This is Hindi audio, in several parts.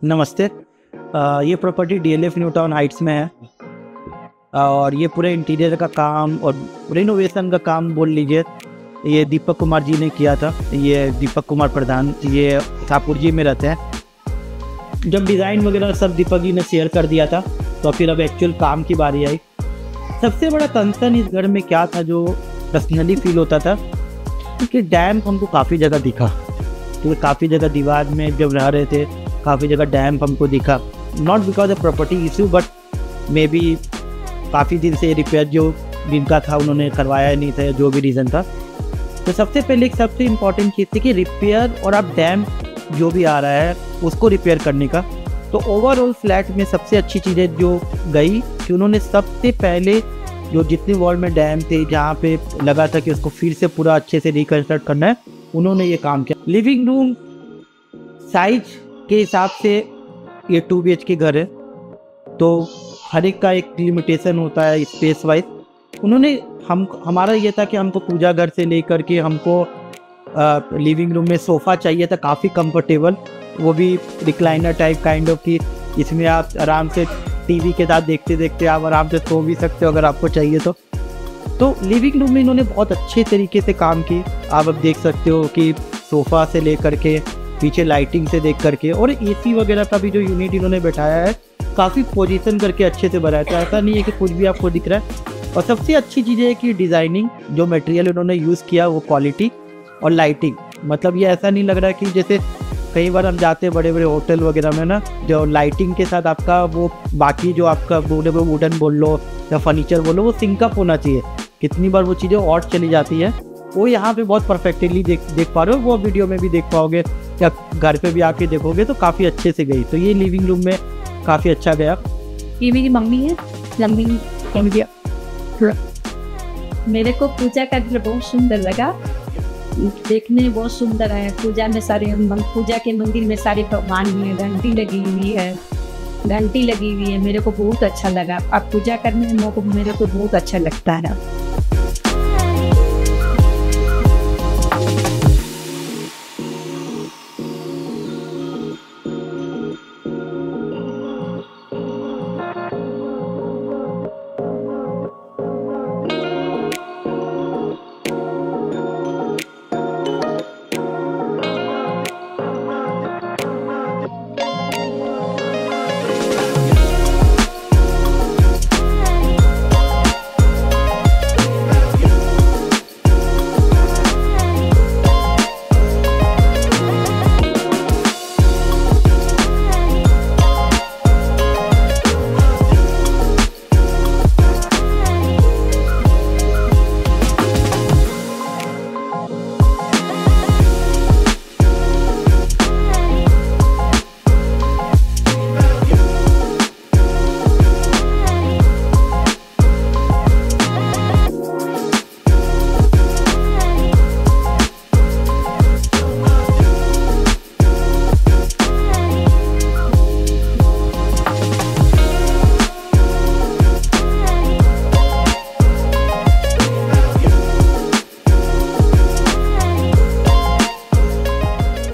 नमस्ते। ये property DLF new town Heights में है और ये पूरे इंटीरियर का काम और रिनोवेशन का काम बोल लीजिए ये दीपक कुमार जी ने किया था। ये दीपक कुमार प्रधान, ये ठाकुर जी में रहते हैं। जब डिज़ाइन वगैरह सब दीपक जी ने शेयर कर दिया था तो फिर अब एक्चुअल काम की बारी आई। सबसे बड़ा कंसर्न इस घर में क्या था जो पर्सनली फील होता था कि डैम हमको काफ़ी जगह दिखा, क्योंकि काफ़ी जगह दीवार में जब रह रहे थे काफ़ी जगह डैम्प हमको दिखा। Not because of property issue but may be काफ़ी दिन से रिपेयर जो जिनका था उन्होंने करवाया नहीं था, जो भी रीज़न था। तो सबसे पहले एक सबसे इम्पॉर्टेंट चीज़ थी कि रिपेयर और अब डैम्प जो भी आ रहा है उसको रिपेयर करने का। तो ओवरऑल फ्लैट में सबसे अच्छी चीज़ें जो गई कि उन्होंने सबसे पहले जो जितने वॉल में डैम थे जहाँ पे लगा था कि उसको फिर से पूरा अच्छे से रिकन्स्ट्रक्ट करना है, उन्होंने ये काम किया। लिविंग रूम साइज के हिसाब से ये 2 BHK घर है तो हर एक का एक लिमिटेशन होता है स्पेस वाइज। उन्होंने हमारा ये था कि हमको पूजा घर से लेकर के हमको लिविंग रूम में सोफ़ा चाहिए था काफ़ी कंफर्टेबल, वो भी रिक्लाइनर टाइप काइंड ऑफ की। इसमें आप आराम से टीवी के साथ देखते देखते आप आराम से सो भी सकते हो अगर आपको चाहिए तो लिविंग रूम में इन्होंने बहुत अच्छे तरीके से काम की। आप अब देख सकते हो कि सोफ़ा से लेकर के पीछे लाइटिंग से देख करके और एसी वगैरह का भी जो यूनिट इन्होंने बैठाया है काफ़ी पोजीशन करके अच्छे से बनाया था। ऐसा नहीं है कि कुछ भी आपको दिख रहा है। और सबसे अच्छी चीज़ है कि डिज़ाइनिंग जो मटेरियल उन्होंने यूज़ किया वो क्वालिटी और लाइटिंग, मतलब ये ऐसा नहीं लग रहा है कि जैसे कई बार हम जाते हैं बड़े बड़े होटल वगैरह में ना, जो लाइटिंग के साथ आपका वो बाकी जो आपका वुडन बोल लो या फर्नीचर बोलो वो सिंकअप होना चाहिए। कितनी बार वो चीज़ें और चली जाती है, वो यहाँ पे बहुत परफेक्टली देख पा रहे हो। वो वीडियो में भी देख पाओगे या घर पे भी आके देखोगे तो काफ़ी अच्छे से गई। तो ये लिविंग रूम में काफ़ी अच्छा गया। ये मेरी मम्मी है, लंबी गया। मेरे को पूजा का घर बहुत सुंदर लगा, देखने में बहुत सुंदर है। पूजा में पूजा के मंदिर में सारे भगवान में घंटी लगी हुई है, मेरे को बहुत अच्छा लगा। अब पूजा करने में मेरे को बहुत अच्छा लगता है।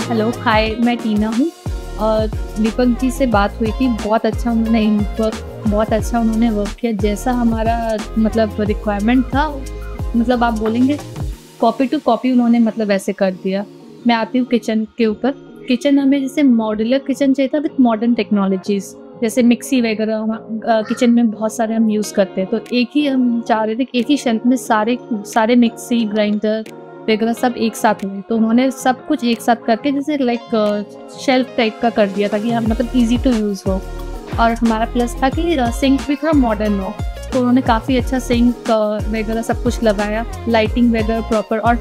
हेलो हाय, मैं टीना हूँ और दीपक जी से बात हुई थी। बहुत अच्छा उन्होंने वर्क किया जैसा हमारा मतलब रिक्वायरमेंट था। मतलब आप बोलेंगे कॉपी टू कॉपी उन्होंने मतलब ऐसे कर दिया। मैं आती हूँ किचन के ऊपर। किचन हमें जैसे मॉड्यूलर किचन चाहिए था विथ मॉडर्न टेक्नोलॉजीज़, जैसे मिक्सी वगैरह किचन में बहुत सारे हम यूज़ करते हैं। तो एक ही हम चाह रहे थे कि एक ही शेल्फ में सारे मिक्सी ग्राइंडर वगैरह सब एक साथ हुए। तो उन्होंने सब कुछ एक साथ करके जैसे लाइक शेल्फ टाइप का कर दिया था कि हम मतलब इजी टू यूज़ हो। और हमारा प्लस था कि सिंक भी थोड़ा मॉडर्न हो, तो उन्होंने काफ़ी अच्छा सिंक वगैरह सब कुछ लगाया, लाइटिंग वगैरह प्रॉपर। और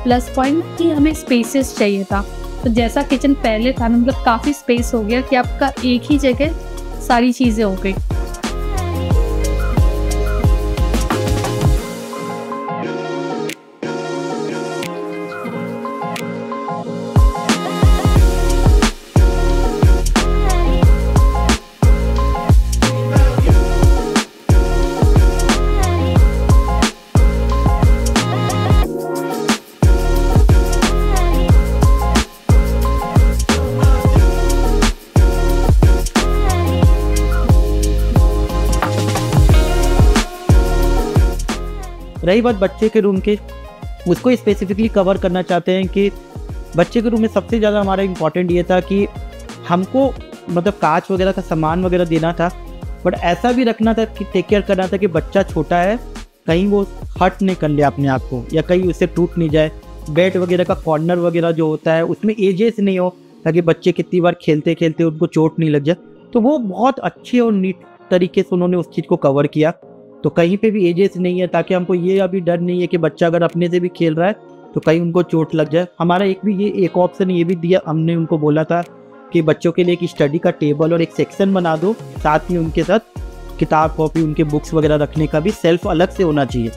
प्लस पॉइंट कि हमें स्पेसेस चाहिए था। तो जैसा किचन पहले था मतलब काफ़ी स्पेस हो गया कि आपका एक ही जगह सारी चीज़ें हो गई। रही बात बच्चे के रूम की, उसको स्पेसिफिकली कवर करना चाहते हैं कि बच्चे के रूम में सबसे ज़्यादा हमारा इम्पॉर्टेंट ये था कि हमको मतलब कांच वगैरह का सामान वगैरह देना था, बट ऐसा भी रखना था कि टेक केयर करना था कि बच्चा छोटा है, कहीं वो हर्ट नहीं कर ले अपने आप को या कहीं उसे टूट नहीं जाए। बेड वगैरह का कॉर्नर वगैरह जो होता है उसमें एजेस नहीं हो, ताकि बच्चे कितनी बार खेलते खेलते उनको चोट नहीं लग जाए। तो वो बहुत अच्छे और नीट तरीके से उन्होंने उस चीज़ को कवर किया। तो कहीं पे भी एजेस नहीं है, ताकि हमको ये अभी डर नहीं है कि बच्चा अगर अपने से भी खेल रहा है तो कहीं उनको चोट लग जाए। हमारा एक ऑप्शन ये भी दिया, हमने उनको बोला था कि बच्चों के लिए एक स्टडी का टेबल और एक सेक्शन बना दो, साथ ही उनके साथ किताब कॉपी उनके बुक्स वगैरह रखने का भी सेल्फ अलग से होना चाहिए।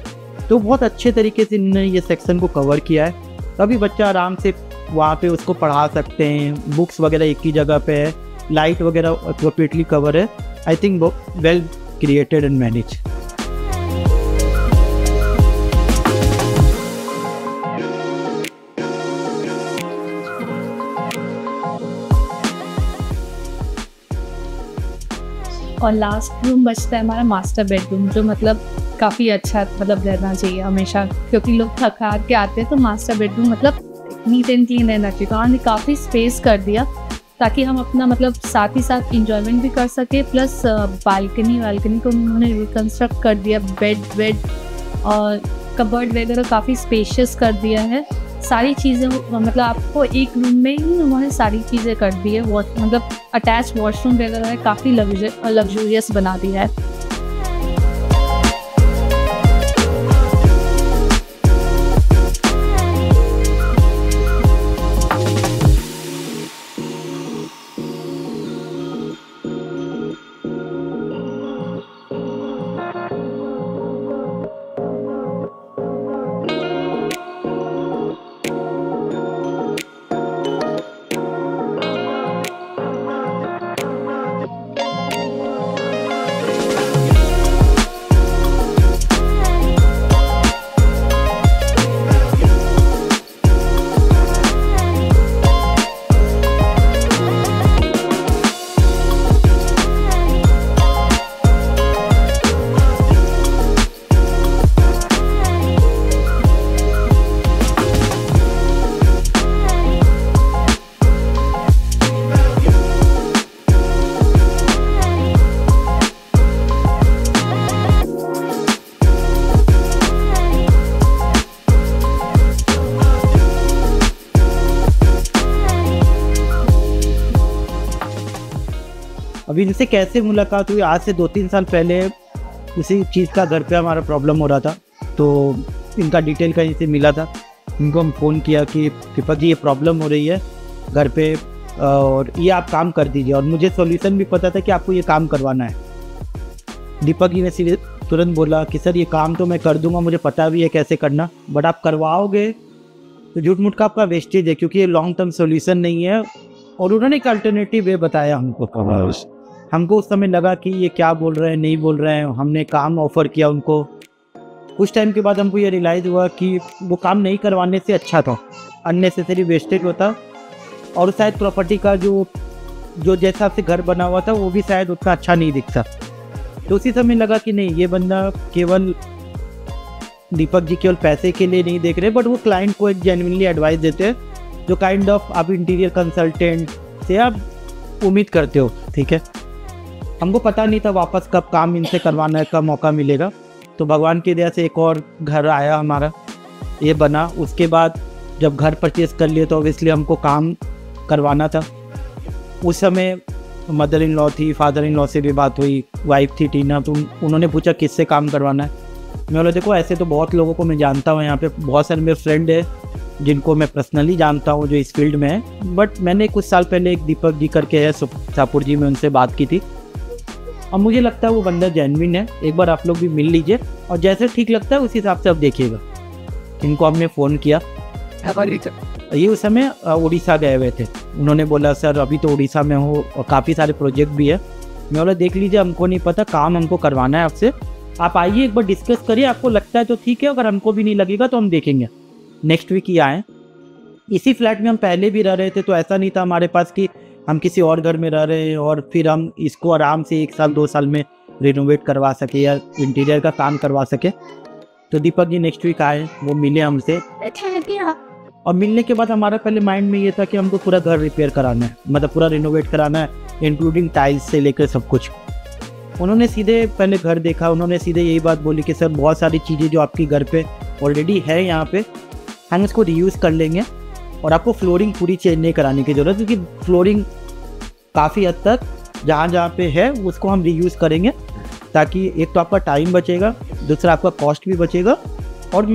तो बहुत अच्छे तरीके से इन्होंने ये सेक्शन को कवर किया है। तभी बच्चा आराम से वहाँ पे उसको पढ़ा सकते हैं, बुक्स वगैरह एक ही जगह पे है, लाइट वगैरह अप्रोप्रिएटली कवर है। I think well created and manage. और लास्ट रूम बचता है हमारा मास्टर बेडरूम, जो मतलब काफ़ी अच्छा मतलब रहना चाहिए हमेशा, क्योंकि लोग थक हार के आते हैं तो मास्टर बेडरूम मतलब नीट एंड क्लीन रहना चाहिए। तो हमने काफ़ी स्पेस कर दिया ताकि हम अपना मतलब साथ ही साथ इंजॉयमेंट भी कर सके, प्लस बालकनी को उन्होंने रिकन्स्ट्रक्ट कर दिया, बेड और कबर्ड वगैरह काफ़ी स्पेशियस कर दिया है। सारी चीज़ें मतलब आपको एक रूम में ही उन्होंने सारी चीज़ें कर दी है। मतलब अटैच वॉशरूम वगैरह है, काफ़ी लग्जूरियस बना दिया है। अभी इनसे कैसे मुलाकात हुई, आज से 2-3 साल पहले उसी चीज़ का घर पे हमारा प्रॉब्लम हो रहा था, तो इनका डिटेल कहीं से मिला था। इनको हम फ़ोन किया कि दीपक जी ये प्रॉब्लम हो रही है घर पे और ये आप काम कर दीजिए, और मुझे सॉल्यूशन भी पता था कि आपको ये काम करवाना है। दीपक जी ने सीधे तुरंत बोला कि सर ये काम तो मैं कर दूंगा, मुझे पता भी है कैसे करना, बट आप करवाओगे तो झूठ मूठ का आपका वेस्टेज है, क्योंकि ये लॉन्ग टर्म सॉल्यूशन नहीं है। और उन्होंने एक अल्टरनेटिव वे बताया हमको उस समय लगा कि ये क्या बोल रहे हैं, नहीं बोल रहे हैं। हमने काम ऑफ़र किया उनको। कुछ टाइम के बाद हमको ये रियलाइज़ हुआ कि वो काम नहीं करवाने से अच्छा था, अननेसेसरी वेस्टेज होता, और शायद प्रॉपर्टी का जो जैसा से घर बना हुआ था वो भी शायद उतना अच्छा नहीं दिखता। तो उसी समय लगा कि नहीं, ये बंदा केवल दीपक जी केवल पैसे के लिए नहीं देख रहे, बट वो क्लाइंट को एक जेन्युइनली एडवाइस देते हैं, जो काइंड ऑफ आप इंटीरियर कंसल्टेंट से आप उम्मीद करते हो। ठीक है, हमको पता नहीं था वापस कब काम इनसे करवाने का मौका मिलेगा। तो भगवान की दया से एक और घर आया हमारा, ये बना। उसके बाद जब घर परचेज़ कर लिए तो ऑब्वियसली हमको काम करवाना था। उस समय मदर इन लॉ थी, फादर इन लॉ से भी बात हुई, वाइफ थी टीना, तो उन्होंने पूछा किससे काम करवाना है। मैं बोला देखो ऐसे तो बहुत लोगों को मैं जानता हूँ, यहाँ पे बहुत सारे मेरे फ्रेंड है जिनको मैं पर्सनली जानता हूँ जो इस फील्ड में है, बट मैंने कुछ साल पहले एक दीपक जी करके है शाहपुर जी में, उनसे बात की थी। अब मुझे लगता है वो बंदा जेन्युइन है, एक बार आप लोग भी मिल लीजिए और जैसे ठीक लगता है उसी हिसाब से आप देखिएगा। इनको हमने फ़ोन किया, ये उस समय उड़ीसा गए हुए थे। उन्होंने बोला सर अभी तो उड़ीसा में हो और काफ़ी सारे प्रोजेक्ट भी है। मैं बोला देख लीजिए, हमको नहीं पता, काम हमको करवाना है आपसे, आप आइए एक बार डिस्कस करिए, आपको लगता है तो ठीक है, अगर हमको भी नहीं लगेगा तो हम देखेंगे। नेक्स्ट वीक ही आए। इसी फ्लैट में हम पहले भी रह रहे थे, तो ऐसा नहीं था हमारे पास कि हम किसी और घर में रह रहे हैं और फिर हम इसको आराम से 1 साल 2 साल में रिनोवेट करवा सके या इंटीरियर का काम करवा सके। तो दीपक जी नेक्स्ट वीक आए, वो मिले हमसे, और मिलने के बाद हमारा पहले माइंड में ये था कि हमको पूरा घर रिपेयर कराना है, मतलब पूरा रिनोवेट कराना है, इंक्लूडिंग टाइल्स से लेकर सब कुछ। उन्होंने सीधे पहले घर देखा, उन्होंने सीधे यही बात बोली कि सर बहुत सारी चीज़ें जो आपकी घर पे ऑलरेडी है यहाँ पे, हम इसको रीयूज़ कर लेंगे और आपको फ्लोरिंग पूरी चेंज नहीं कराने की ज़रूरत, क्योंकि फ्लोरिंग काफ़ी हद तक जहाँ जहाँ पे है उसको हम रीयूज़ करेंगे, ताकि एक तो आपका टाइम बचेगा, दूसरा आपका कॉस्ट भी बचेगा। और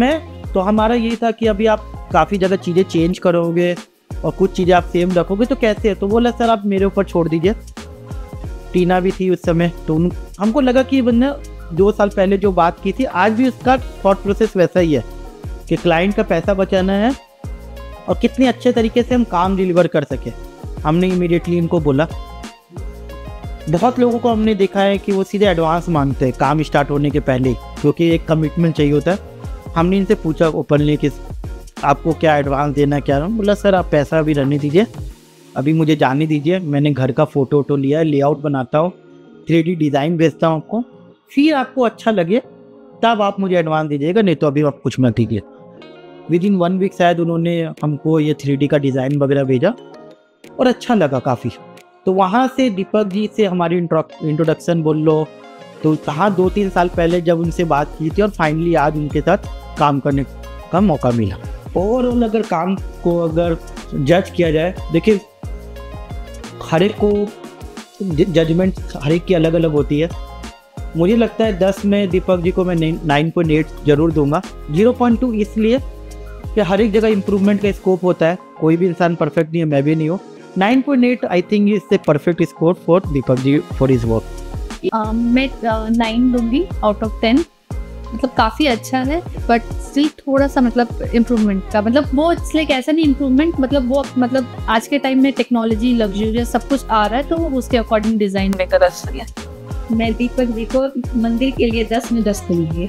हमारा यही था कि अभी आप काफ़ी जगह चीज़ें चेंज करोगे और कुछ चीज़ें आप सेम रखोगे तो कैसे है। तो बोला सर आप मेरे ऊपर छोड़ दीजिए। टीना भी थी उस समय, तो हमको लगा कि बंदा 2 साल पहले जो बात की थी आज भी उसका थॉट प्रोसेस वैसा ही है कि क्लाइंट का पैसा बचाना है और कितने अच्छे तरीके से हम काम डिलीवर कर सके। हमने इमीडिएटली इनको बोला। बहुत लोगों को हमने देखा है कि वो सीधे एडवांस मांगते हैं काम स्टार्ट होने के पहले, क्योंकि एक कमिटमेंट चाहिए होता है। हमने इनसे पूछा ओपनली कि आपको क्या एडवांस देना है, क्या। बोला सर आप पैसा अभी रहने दीजिए, अभी मुझे जाने दीजिए, मैंने घर का फ़ोटो लिया है, लेआउट बनाता हूँ, 3D डिज़ाइन भेजता हूँ आपको, फिर आपको अच्छा लगे तब आप मुझे एडवांस दीजिएगा, नहीं तो अभी आप कुछ मत कीजिए। विदिन 1 वीक शायद उन्होंने हमको ये 3D का डिज़ाइन वगैरह भेजा और अच्छा लगा काफ़ी। तो वहाँ से दीपक जी से हमारी इंट्रोडक्शन बोल लो तो कहाँ 2-3 साल पहले जब उनसे बात की थी और फाइनली आज उनके साथ काम करने का मौका मिला। ओवरऑल अगर काम को अगर जज किया जाए, देखिए हर एक को जजमेंट हर एक की अलग अलग होती है। मुझे लगता है 10 में दीपक जी को मैं 9.8 ज़रूर दूंगा। 0.2 इसलिए कि हर एक जगह इम्प्रूवमेंट का स्कोप होता है, कोई भी इंसान परफेक्ट नहीं है, मैं भी नहीं हूँ। 9.8 I think is the perfect score for Deepak ji for his work. मैं 9 दूंगी आउट ऑफ 10। मतलब काफ़ी अच्छा है, बट स्टिल थोड़ा सा मतलब इम्प्रूवमेंट का, मतलब वो इसलिए ऐसा नहीं इम्प्रूवमेंट, मतलब वो मतलब आज के टाइम में टेक्नोलॉजी लग्जरियस सब कुछ आ रहा है तो उसके अकॉर्डिंग डिज़ाइन में कर रही है। मैं दीपक जी को मंदिर के लिए 10 में 10 दूंगी।